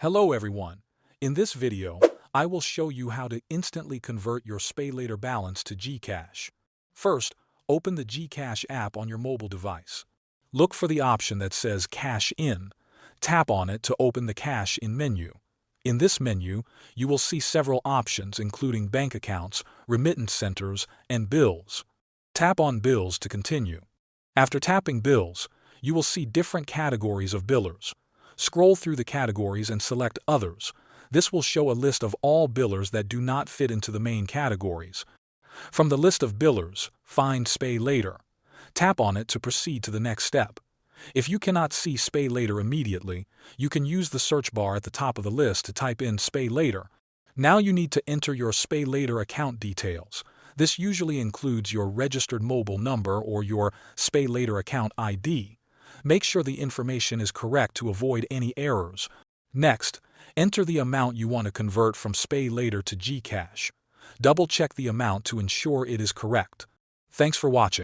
Hello everyone. In this video, I will show you how to instantly convert your SPay Later balance to GCash. First, open the GCash app on your mobile device. Look for the option that says Cash In. Tap on it to open the Cash In menu. In this menu, you will see several options including bank accounts, remittance centers, and bills. Tap on Bills to continue. After tapping Bills, you will see different categories of billers. Scroll through the categories and select Others. This will show a list of all billers that do not fit into the main categories. From the list of billers, find SPay Later. Tap on it to proceed to the next step. If you cannot see SPay Later immediately, you can use the search bar at the top of the list to type in SPay Later. Now you need to enter your SPay Later account details. This usually includes your registered mobile number or your SPay Later account ID. Make sure the information is correct to avoid any errors. Next, enter the amount you want to convert from SPay Later to GCash. Double-check the amount to ensure it is correct. Thanks for watching.